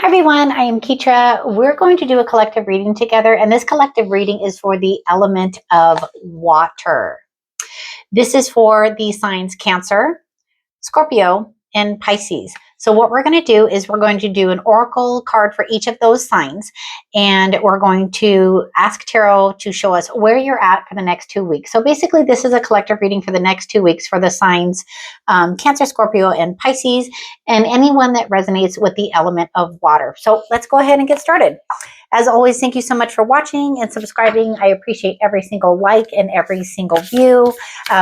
everyone, I am Ketra. We're going to do a collective reading together, and this collective reading is for the element of water. This is for the signs Cancer, Scorpio, and Pisces. So what we're going to do is we're going to do an oracle card for each of those signs, and we're going to ask Tarot to show us where you're at for the next 2 weeks. So basically, this is a collective reading for the next 2 weeks for the signs Cancer, Scorpio, and Pisces, and anyone that resonates with the element of water. So let's go ahead and get started. As always, thank you so much for watching and subscribing. I appreciate every single like and every single view.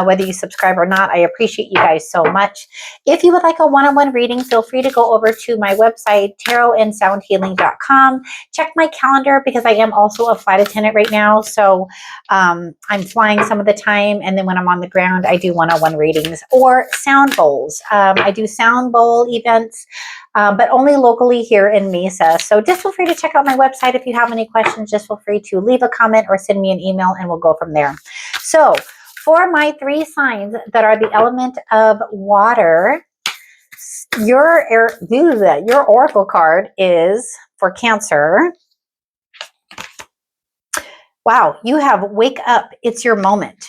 Whether you subscribe or not, I appreciate you guys so much. If you would like a one-on-one reading, feel free to go over to my website, tarotandsoundhealing.com. Check my calendar because I am also a flight attendant right now. So I'm flying some of the time. And then when I'm on the ground, I do one-on-one readings or sound bowls. I do sound bowl events, but only locally here in Mesa. So just feel free to check out my website. If you have any questions, just feel free to leave a comment or send me an email and we'll go from there. So for my 3 signs that are the element of water, your oracle card is for Cancer. Wow, you have wake up. It's your moment.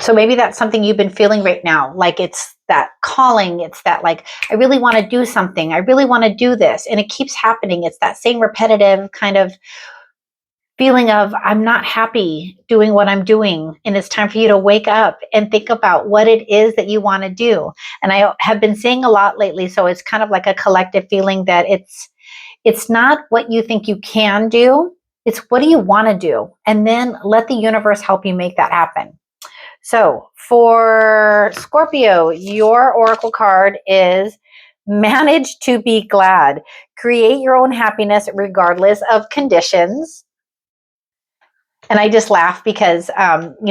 So maybe that's something you've been feeling right now. Like it's that calling. It's that like, I really want to do something. I really want to do this. And it keeps happening. It's that same repetitive kind of feeling of I'm not happy doing what I'm doing. And it's time for you to wake up and think about what it is that you want to do. And I have been saying a lot lately. So it's kind of like a collective feeling that it's not what you think you can do. It's what do you want to do? And then let the universe help you make that happen. So for Scorpio, your oracle card is manage to be glad. Create your own happiness regardless of conditions. And I just laugh because,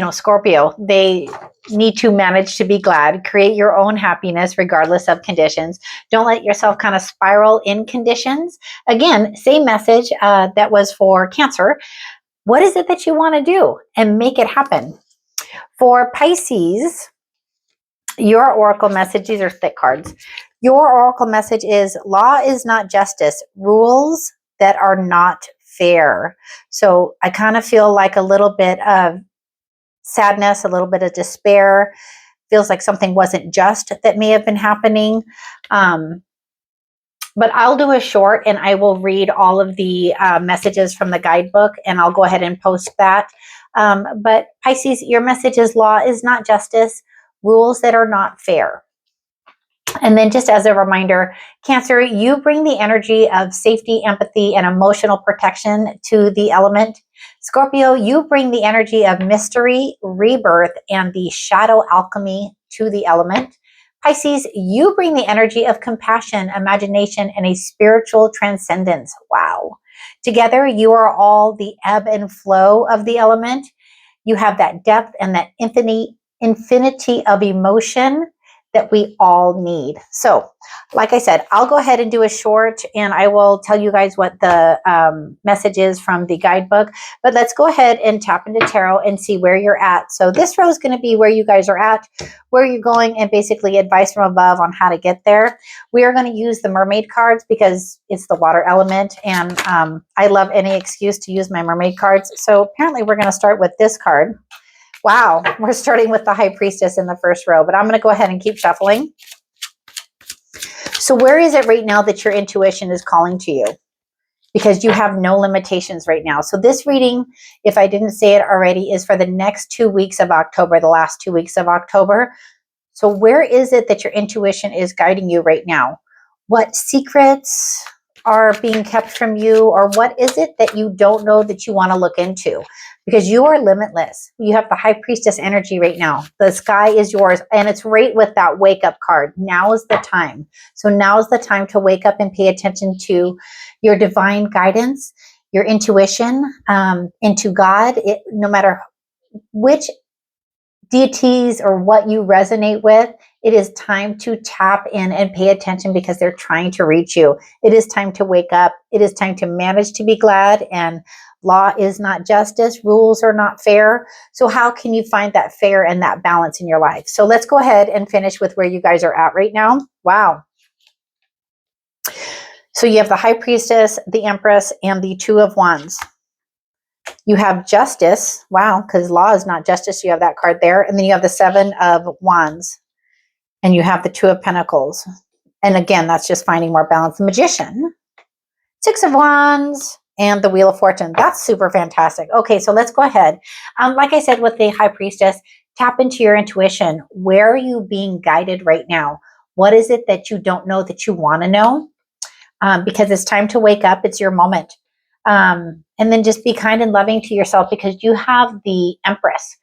Scorpio, they need to manage to be glad. Create your own happiness regardless of conditions. Don't let yourself kind of spiral in conditions. Again, same message that was for Cancer. What is it that you want to do? And make it happen. For Pisces, your oracle message, these are thick cards. Your oracle message is law is not justice, rules that are not fair. So I kind of feel like a little bit of sadness, a little bit of despair. Feels like something wasn't just that may have been happening. But I'll do a short and I will read all of the messages from the guidebook and I'll go ahead and post that. But Pisces, your message is law is not justice, rules that are not fair. And then just as a reminder, Cancer, you bring the energy of safety, empathy, and emotional protection to the element. Scorpio, you bring the energy of mystery, rebirth, and the shadow alchemy to the element. Pisces, you bring the energy of compassion, imagination, and a spiritual transcendence. Wow. Together, you are all the ebb and flow of the element. You have that depth and that infinity of emotion that we all need. So, like I said, I'll go ahead and do a short and I will tell you guys what the message is from the guidebook. But let's go ahead and tap into tarot and see where you're at. So this row is going to be where you guys are at, where you're going, and basically advice from above on how to get there. We are going to use the mermaid cards because it's the water element. And I love any excuse to use my mermaid cards. So apparently we're going to start with this card. Wow, we're starting with the High Priestess in the first row, but I'm going to go ahead and keep shuffling. So where is it right now that your intuition is calling to you? Because you have no limitations right now. So this reading, if I didn't say it already, is for the next 2 weeks of October, the last 2 weeks of October. So where is it that your intuition is guiding you right now? What secrets are being kept from you, or what is it that you don't know that you want to look into? Because you are limitless. You have the High Priestess energy right now. The sky is yours, and it's right with that wake up card. Now is the time. So now is the time to wake up and pay attention to your divine guidance, your intuition, into God. No matter which deities or what you resonate with, it is time to tap in and pay attention because they're trying to reach you. It is time to wake up. It is time to manage to be glad. And law is not justice. Rules are not fair. So how can you find that fair and that balance in your life? So let's go ahead and finish with where you guys are at right now. Wow. So you have the High Priestess, the Empress, and the Two of Wands. You have Justice. Wow, because law is not justice. You have that card there. And then you have the Seven of Wands. And you have the Two of Pentacles. And again, that's just finding more balance. The Magician, Six of Wands, and the Wheel of Fortune. That's super fantastic. Okay, so let's go ahead. Like I said with the High Priestess, tap into your intuition. Where are you being guided right now? What is it that you don't know that you want to know? Because it's time to wake up. It's your moment. And then just be kind and loving to yourself because you have the Empress.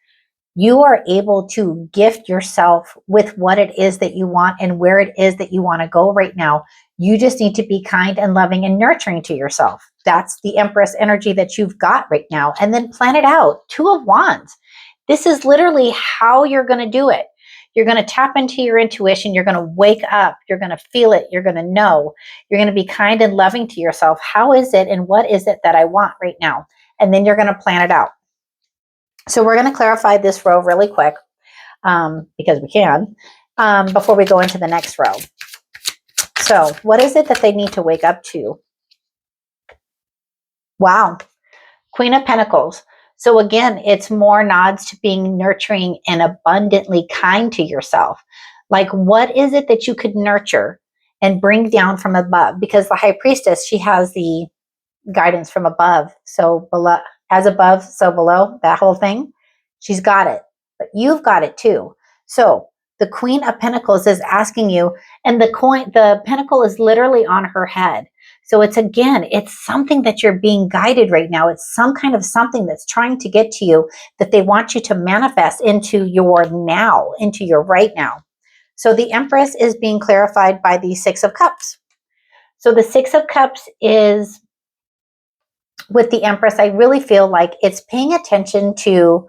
You are able to gift yourself with what it is that you want and where it is that you want to go right now. You just need to be kind and loving and nurturing to yourself. That's the Empress energy that you've got right now. And then plan it out. Two of Wands. This is literally how you're going to do it. You're going to tap into your intuition. You're going to wake up. You're going to feel it. You're going to know. You're going to be kind and loving to yourself. How is it and what is it that I want right now? And then you're going to plan it out. So we're going to clarify this row really quick because we can before we go into the next row. So what is it that they need to wake up to? Wow. Queen of Pentacles. So again, it's more nods to being nurturing and abundantly kind to yourself. Like what is it that you could nurture and bring down from above? Because the High Priestess, she has the guidance from above. So below, as above, so below, that whole thing. She's got it, but you've got it too. So the Queen of Pentacles is asking you, and the pentacle is literally on her head. So it's something that you're being guided right now. It's some kind of something that's trying to get to you that they want you to manifest into your now, into your right now. So the Empress is being clarified by the Six of Cups. So the Six of Cups is with the Empress. I really feel like it's paying attention to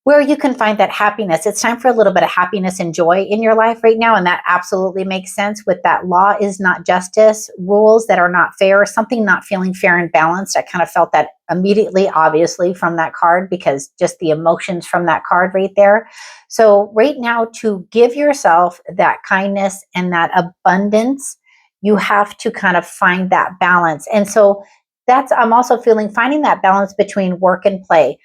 where you can find that happiness. It's time for a little bit of happiness and joy in your life right now. And that absolutely makes sense with that law is not justice, rules that are not fair, something not feeling fair and balanced. I kind of felt that immediately, obviously, from that card because just the emotions from that card right there. So right now, to give yourself that kindness and that abundance, you have to kind of find that balance. And so I'm also feeling finding that balance between work and play.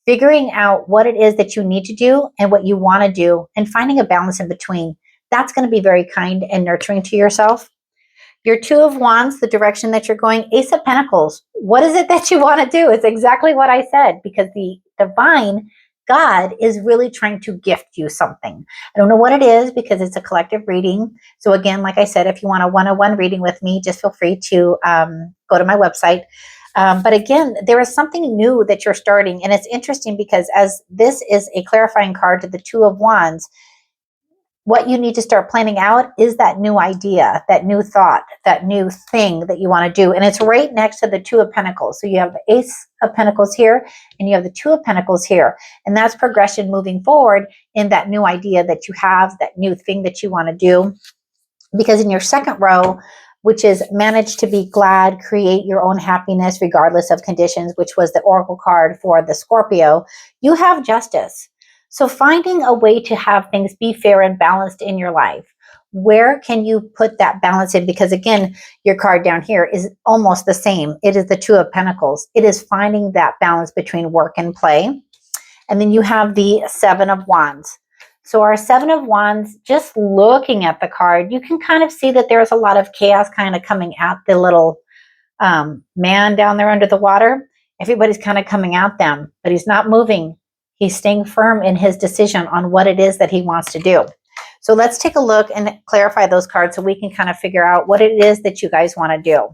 Figuring out what it is that you need to do and what you want to do and finding a balance in between. That's going to be very kind and nurturing to yourself. Your Two of Wands, the direction that you're going, Ace of Pentacles. What is it that you want to do? It's exactly what I said because the divine God is really trying to gift you something. I don't know what it is because it's a collective reading. So again, like I said, if you want a one-on-one reading with me, just feel free to go to my website. But again, there is something new that you're starting. And it's interesting because as this is a clarifying card to the Two of Wands, what you need to start planning out is that new idea, that new thought, that new thing that you want to do. And it's right next to the Two of Pentacles. So you have the Ace of Pentacles here and you have the Two of Pentacles here. And that's progression moving forward in that new idea that you have, that new thing that you want to do. Because in your second row, which is manage to be glad, create your own happiness regardless of conditions, which was the oracle card for the Scorpio, you have justice. So finding a way to have things be fair and balanced in your life. Where can you put that balance in? Because again, your card down here is almost the same. It is the Two of Pentacles. It is finding that balance between work and play. And then you have the Seven of Wands. So our Seven of Wands, just looking at the card, you can kind of see that there's a lot of chaos kind of coming at the little man down there under the water. Everybody's kind of coming at them, but he's not moving. He's staying firm in his decision on what it is that he wants to do. So let's take a look and clarify those cards so we can kind of figure out what it is that you guys want to do.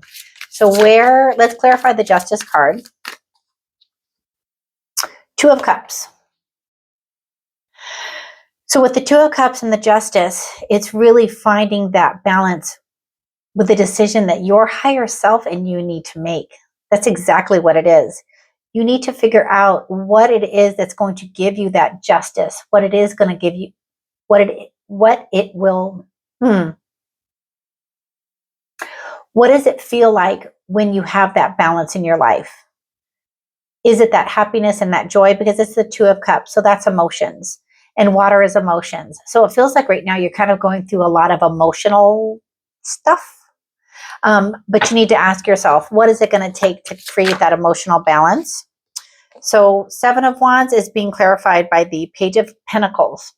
So let's clarify the Justice card. Two of Cups. So with the Two of Cups and the Justice, it's really finding that balance with the decision that your higher self and you need to make. That's exactly what it is. You need to figure out what it is that's going to give you that justice, what it is going to give you, what it will, what does it feel like when you have that balance in your life? Is it that happiness and that joy? Because it's the Two of Cups, so that's emotions. And water is emotions. So it feels like right now you're kind of going through a lot of emotional stuff. But you need to ask yourself, what is it going to take to create that emotional balance? So 7 of Wands is being clarified by the Page of Pentacles.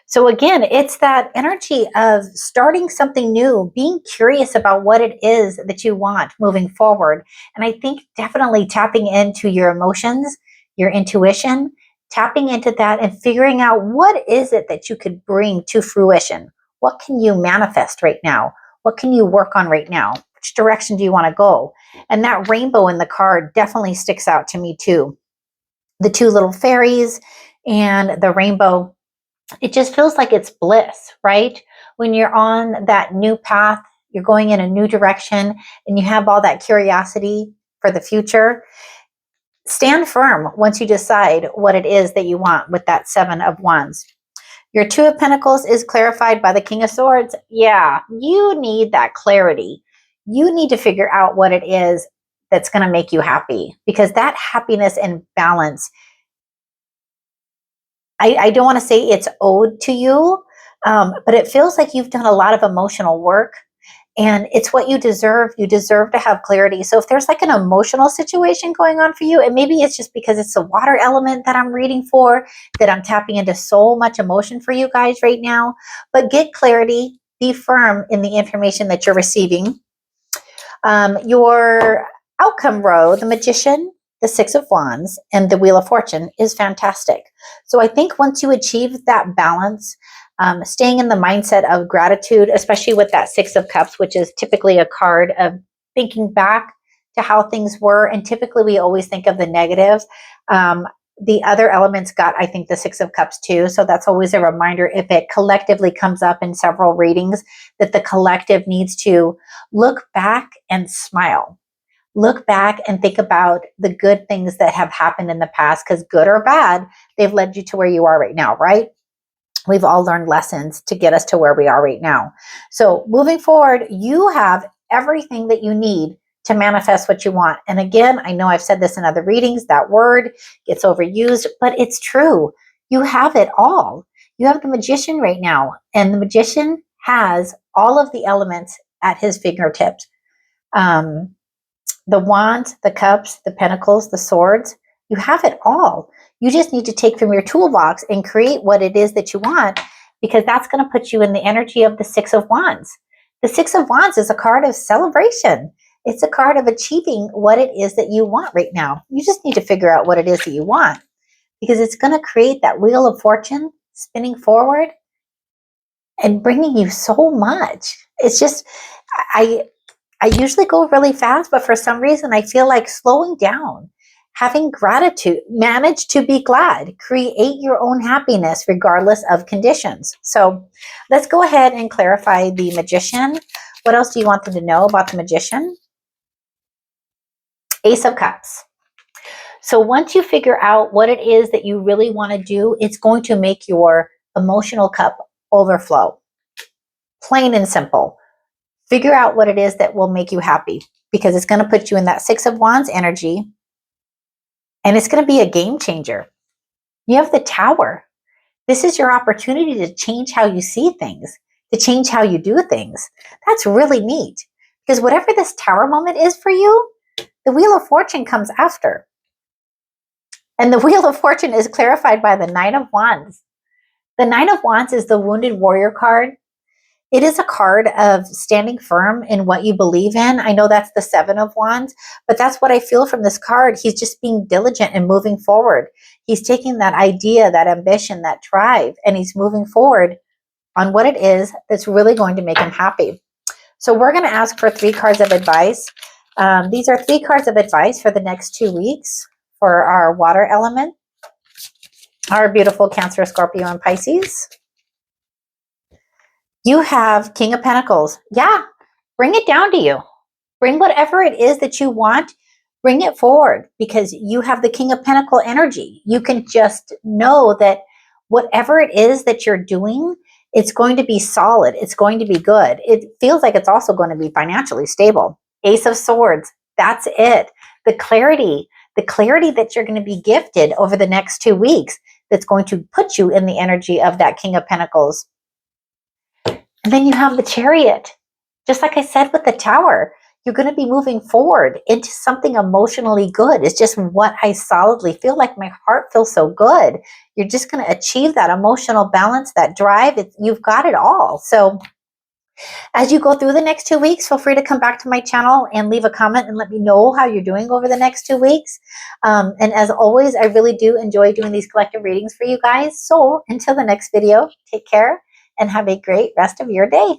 So again, it's that energy of starting something new, being curious about what it is that you want moving forward. And I think definitely tapping into your emotions, your intuition, tapping into that and figuring out what is it that you could bring to fruition. What can you manifest right now? What can you work on right now? Which direction do you want to go? And that rainbow in the card definitely sticks out to me too. The 2 little fairies and the rainbow, it just feels like it's bliss, right? When you're on that new path, you're going in a new direction, and you have all that curiosity for the future. Stand firm once you decide what it is that you want with that 7 of Wands. Your 2 of Pentacles is clarified by the King of Swords. Yeah, you need that clarity. You need to figure out what it is that's going to make you happy, because that happiness and balance, I don't want to say it's owed to you, but it feels like you've done a lot of emotional work, and it's what you deserve. You deserve to have clarity. So if there's like an emotional situation going on for you, and maybe it's just because it's the water element that I'm reading for, that I'm tapping into so much emotion for you guys right now, but get clarity, be firm in the information that you're receiving. Your outcome row, the Magician, the 6 of Wands, and the Wheel of Fortune is fantastic. So I think once you achieve that balance, staying in the mindset of gratitude, especially with that 6 of Cups, which is typically a card of thinking back to how things were. And typically we always think of the negatives. The other elements got, I think, the 6 of Cups too. So that's always a reminder, if it collectively comes up in several readings, that the collective needs to look back and smile. Look back and think about the good things that have happened in the past, because good or bad, they've led you to where you are right now, right? We've all learned lessons to get us to where we are right now. So moving forward, you have everything that you need to manifest what you want. And again, I know I've said this in other readings, that word gets overused, but it's true. You have it all. You have the Magician right now, and the Magician has all of the elements at his fingertips. The Wands, the Cups, the Pentacles, the Swords, you have it all. You just need to take from your toolbox and create what it is that you want, because that's going to put you in the energy of the 6 of Wands. The 6 of Wands is a card of celebration. It's a card of achieving what it is that you want right now. You just need to figure out what it is that you want, because it's going to create that Wheel of Fortune spinning forward and bringing you so much. It's just, I usually go really fast, but for some reason, I feel like slowing down, having gratitude, manage to be glad, create your own happiness regardless of conditions. So let's go ahead and clarify the Magician. What else do you want them to know about the Magician? Ace of Cups. So once you figure out what it is that you really want to do, it's going to make your emotional cup overflow. Plain and simple. Figure out what it is that will make you happy, because it's going to put you in that 6 of Wands energy, and it's going to be a game changer. You have the Tower. This is your opportunity to change how you see things, to change how you do things. That's really neat, because whatever this Tower moment is for you, the Wheel of Fortune comes after. And the Wheel of Fortune is clarified by the 9 of Wands. The 9 of Wands is the Wounded Warrior card. It is a card of standing firm in what you believe in. I know that's the 7 of Wands, but that's what I feel from this card. He's just being diligent and moving forward. He's taking that idea, that ambition, that drive, and he's moving forward on what it is that's really going to make him happy. So we're going to ask for 3 cards of advice. These are 3 cards of advice for the next 2 weeks for our water element, our beautiful Cancer, Scorpio, and Pisces. You have King of Pentacles. Yeah, bring it down to you. Bring whatever it is that you want, bring it forward, because you have the King of Pentacle energy. You can just know that whatever it is that you're doing, it's going to be solid. It's going to be good. It feels like it's also going to be financially stable. Ace of Swords, that's it. The clarity that you're going to be gifted over the next 2 weeks, that's going to put you in the energy of that King of Pentacles. And then you have the Chariot. Just like I said with the Tower, you're going to be moving forward into something emotionally good. It's just what I solidly feel like. My heart feels so good. You're just going to achieve that emotional balance, that drive. You've got it all. So as you go through the next 2 weeks, feel free to come back to my channel and leave a comment and let me know how you're doing over the next 2 weeks. And as always, I really do enjoy doing these collective readings for you guys. So until the next video, take care and have a great rest of your day.